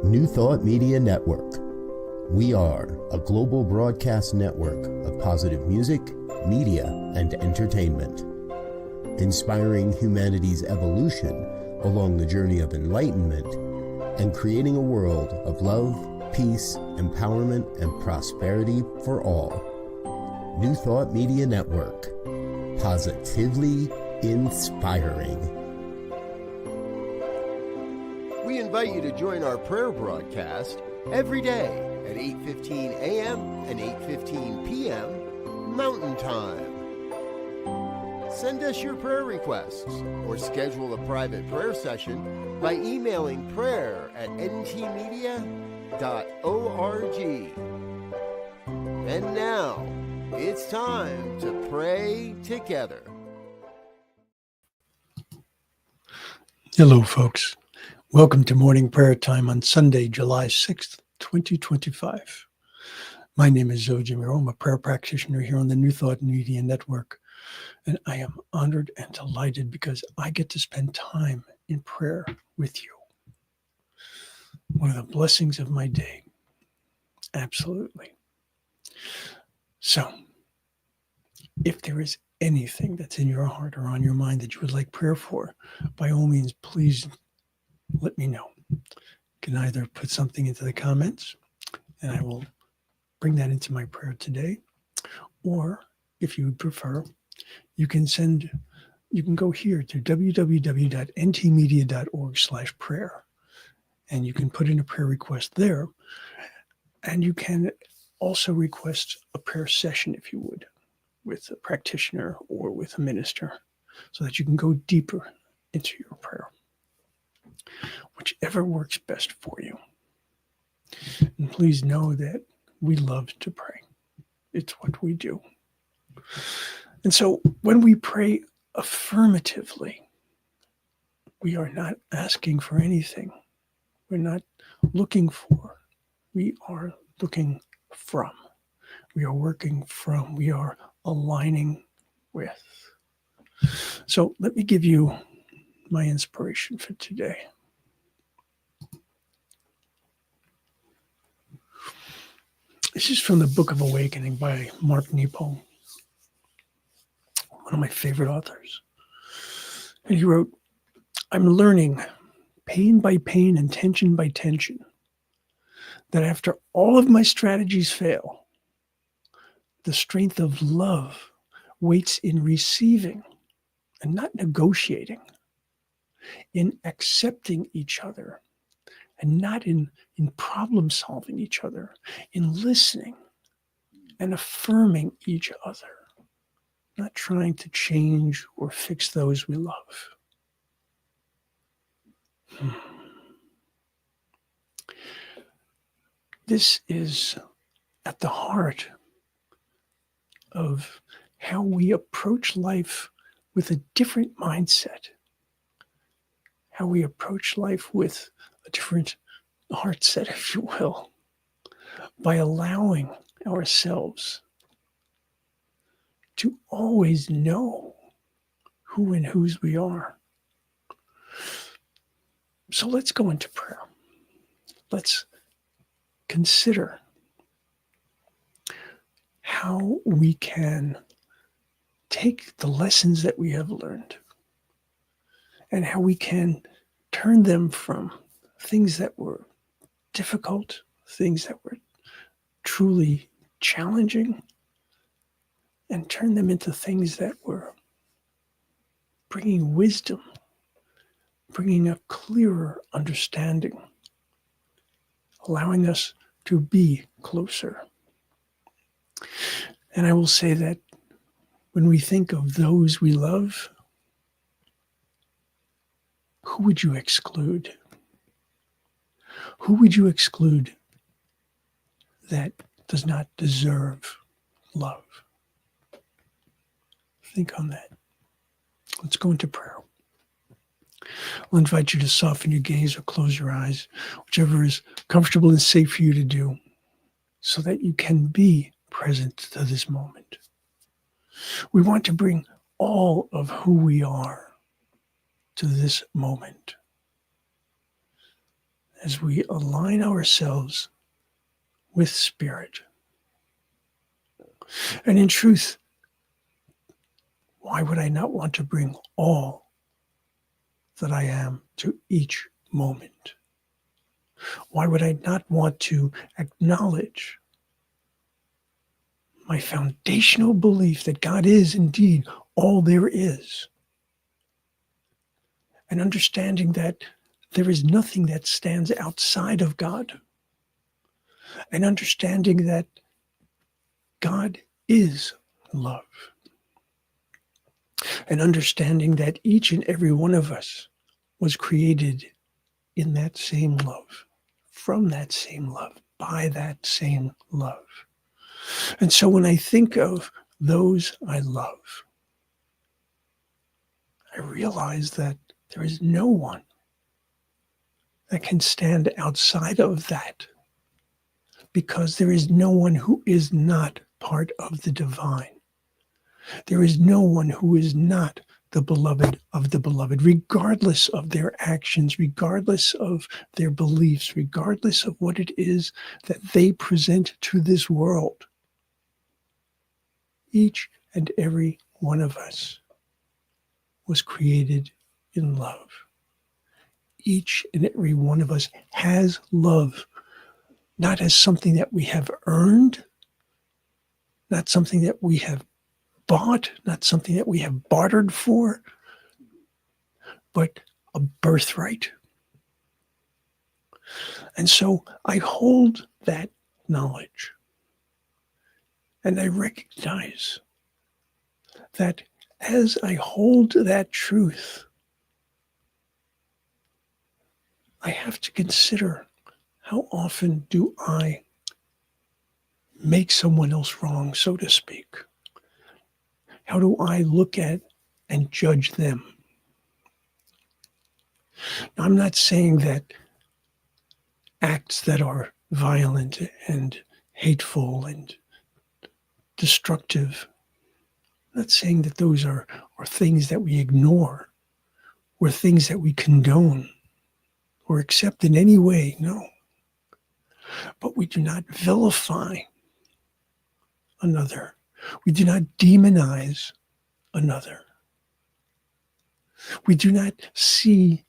New Thought Media Network. We are a global broadcast network of positive music, media, and entertainment, inspiring humanity's evolution along the journey of enlightenment and creating a world of love, peace, empowerment, and prosperity for all. New Thought Media Network. Positively inspiring. We invite you to join our prayer broadcast every day at 8:15 a.m. and 8:15 p.m. Mountain Time. Send us your prayer requests or schedule a private prayer session by emailing prayer@ntmedia.org. And now, it's time to pray together. Hello, folks. Welcome to morning prayer time on Sunday, July 6th, 2025. My name is Muro. I'm a prayer practitioner here on the New Thought Media Network, and I am honored and delighted because I get to spend time in prayer with you. One of the blessings of my day. Absolutely. So, if there is anything that's in your heart or on your mind that you would like prayer for, by all means, please let me know. You can either put something into the comments and I will bring that into my prayer today, or if you would prefer, you can go here to www.ntmedia.org/prayer, and you can put in a prayer request there, and you can also request a prayer session if you would, with a practitioner or with a minister, so that you can go deeper into your prayer. Whichever works best for you. And please know that we love to pray. It's what we do. And so when we pray affirmatively, we are not asking for anything. We're not looking for. We are looking from. We are working from. We are aligning with. So let me give you my inspiration for today. This is from the Book of Awakening by Mark Nepo, one of my favorite authors. And he wrote, "I'm learning, pain by pain and tension by tension, that after all of my strategies fail, the strength of love waits in receiving and not negotiating, in accepting each other, and not in problem solving each other, in listening and affirming each other, not trying to change or fix those we love." This is at the heart of how we approach life with a different mindset, how we approach life with a different heart set, if you will, by allowing ourselves to always know who and whose we are. So let's go into prayer. Let's consider how we can take the lessons that we have learned and how we can turn them from things that were difficult, things that were truly challenging, and turn them into things that were bringing wisdom, bringing a clearer understanding, allowing us to be closer. And I will say that when we think of those we love, who would you exclude? Who would you exclude that does not deserve love? Think on that. Let's go into prayer. I'll invite you to soften your gaze or close your eyes, whichever is comfortable and safe for you to do, so that you can be present to this moment. We want to bring all of who we are to this moment. as we align ourselves with Spirit. And in truth, why would I not want to bring all that I am to each moment? Why would I not want to acknowledge my foundational belief that God is indeed all there is? And understanding that there is nothing that stands outside of God. And understanding that God is love. And understanding that each and every one of us was created in that same love, from that same love, by that same love. And so when I think of those I love, I realize that there is no one that can stand outside of that, because there is no one who is not part of the divine. There is no one who is not the beloved of the beloved, regardless of their actions, regardless of their beliefs, regardless of what it is that they present to this world. Each and every one of us was created in love. Each and every one of us has love, not as something that we have earned, not something that we have bought, not something that we have bartered for, but a birthright. And so I hold that knowledge, and I recognize that as I hold that truth, I have to consider, how often do I make someone else wrong, so to speak? How do I look at and judge them? Now, I'm not saying that acts that are violent and hateful and destructive, I'm not saying that those are things that we ignore or things that we condone or accept in any way, no. But we do not vilify another. We do not demonize another. We do not see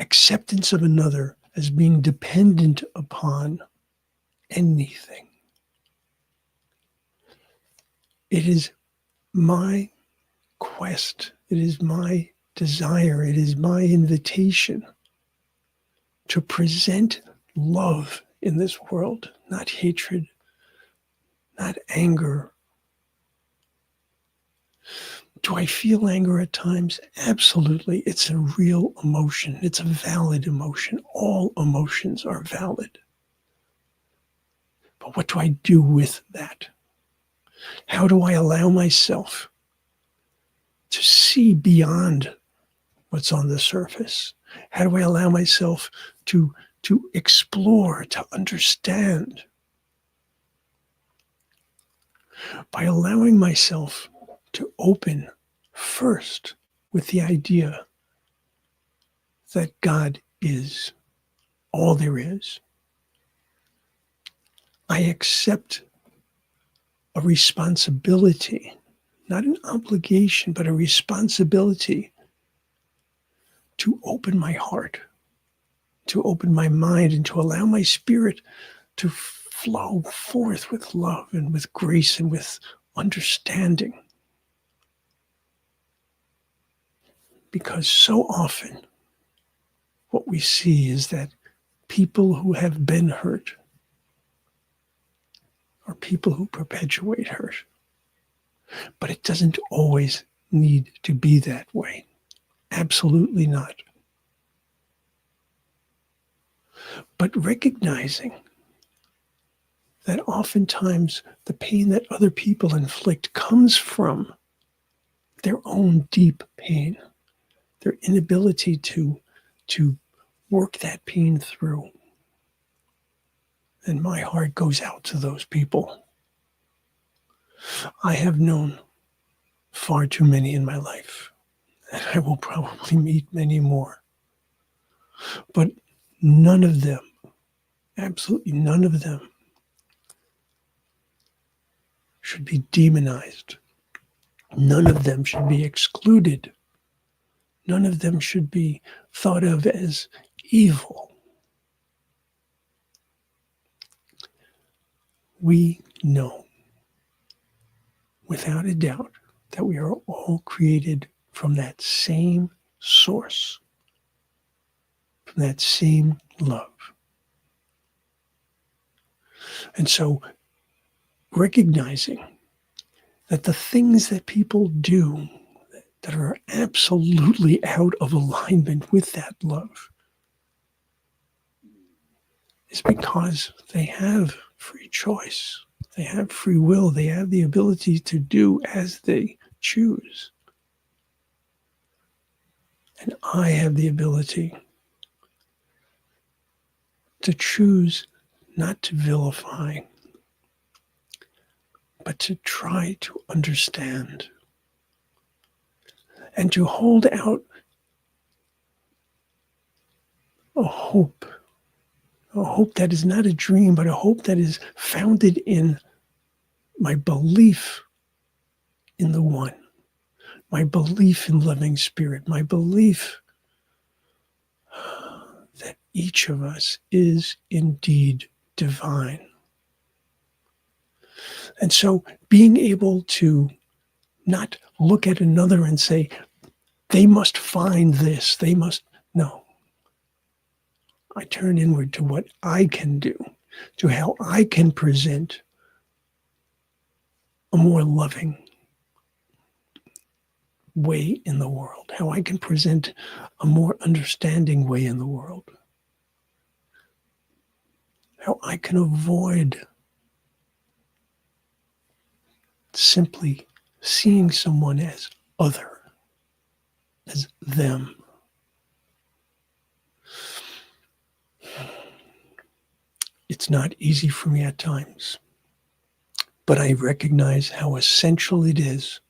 acceptance of another as being dependent upon anything. It is my quest, it is my desire, it is my invitation to present love in this world, not hatred, not anger. Do I feel anger at times? Absolutely. It's a real emotion. It's a valid emotion. All emotions are valid. But what do I do with that? How do I allow myself to see beyond what's on the surface? How do I allow myself to explore, to understand? By allowing myself to open first with the idea that God is all there is. I accept a responsibility, not an obligation, but a responsibility to open my heart, to open my mind, and to allow my spirit to flow forth with love and with grace and with understanding. Because so often what we see is that people who have been hurt are people who perpetuate hurt. But it doesn't always need to be that way. Absolutely not. But recognizing that oftentimes the pain that other people inflict comes from their own deep pain, their inability to work that pain through. And my heart goes out to those people. I have known far too many in my life, and I will probably meet many more. But none of them, absolutely none of them, should be demonized. None of them should be excluded. None of them should be thought of as evil. We know, without a doubt, that we are all created from that same source, from that same love. And so, recognizing that the things that people do that are absolutely out of alignment with that love is because they have free choice. They have free will. They have the ability to do as they choose. And I have the ability to choose not to vilify, but to try to understand and to hold out a hope that is not a dream, but a hope that is founded in my belief in the one, my belief in loving spirit, my belief that each of us is indeed divine. And so being able to not look at another and say, they must find this, no. I turn inward to what I can do, to how I can present a more loving way in the world, how I can present a more understanding way in the world, how I can avoid simply seeing someone as other, as them. It's not easy for me at times, but I recognize how essential it is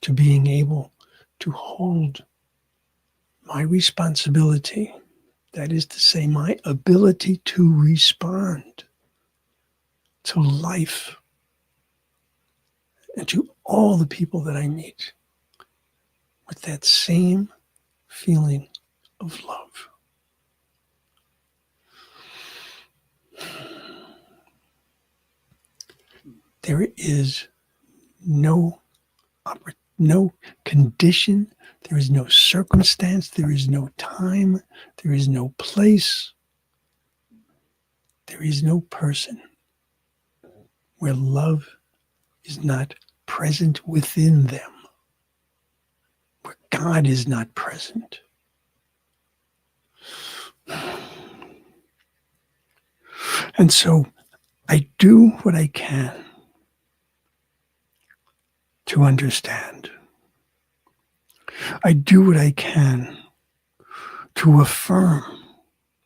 to being able to hold my responsibility, that is to say, my ability to respond to life and to all the people that I meet with that same feeling of love. There is no condition, there is no circumstance, there is no time, there is no place, there is no person where love is not present within them, where God is not present. And so I do what I can to understand. I do what I can to affirm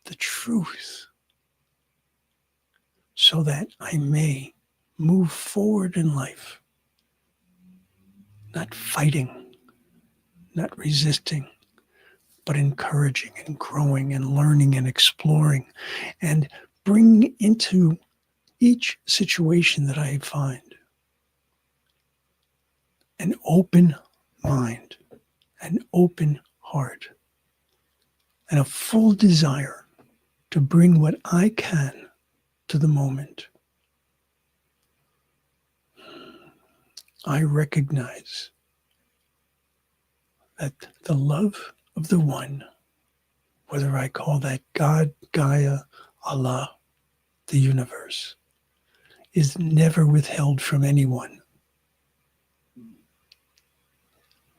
the truth so that I may move forward in life, not fighting, not resisting, but encouraging and growing and learning and exploring and bringing into each situation that I find an open mind, an open heart, and a full desire to bring what I can to the moment. I recognize that the love of the one, whether I call that God, Gaia, Allah, the universe, is never withheld from anyone.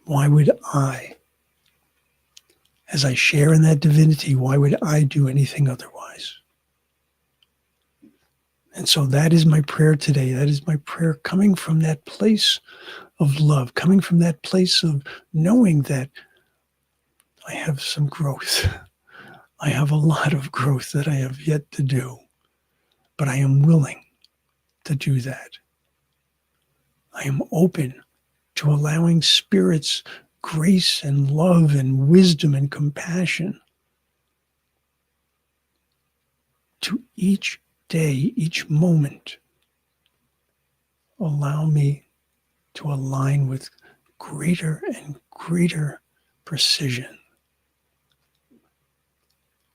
Why would I, as I share in that divinity, why would I do anything otherwise? And so that is my prayer today. That is my prayer coming from that place of love, coming from that place of knowing that I have some growth. I have a lot of growth that I have yet to do, but I am willing to do that. I am open to allowing Spirit's grace and love and wisdom and compassion to each day, each moment, allow me to align with greater and greater precision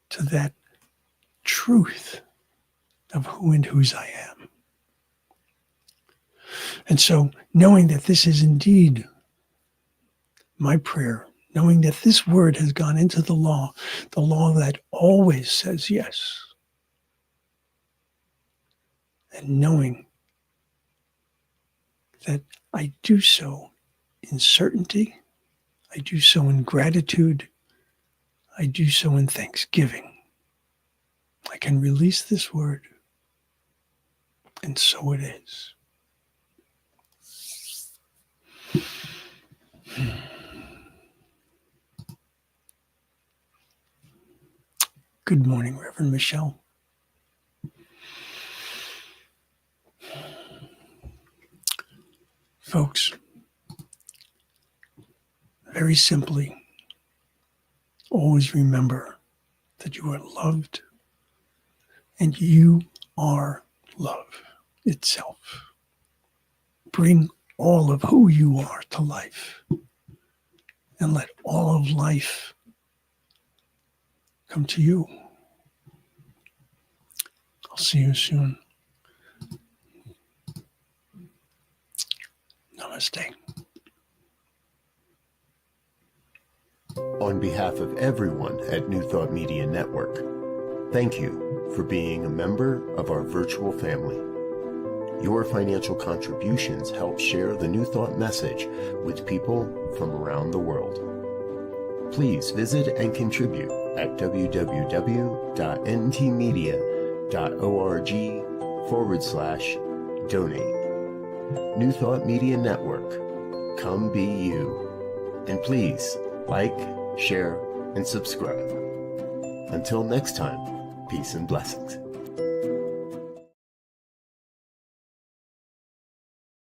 to that truth of who and whose I am. And so, knowing that this is indeed my prayer, knowing that this word has gone into the law that always says yes, and knowing that I do so in certainty, I do so in gratitude, I do so in thanksgiving. I can release this word, and so it is. Good morning, Reverend Michelle. Folks, very simply, always remember that you are loved and you are love itself. Bring all of who you are to life and let all of life come to you. I'll see you soon. Namaste. On behalf of everyone at New Thought Media Network, thank you for being a member of our virtual family. Your financial contributions help share the New Thought message with people from around the world. Please visit and contribute at www.ntmedia.org/donate. New Thought Media Network, come be you. And please like, share, and subscribe. Until next time, peace and blessings.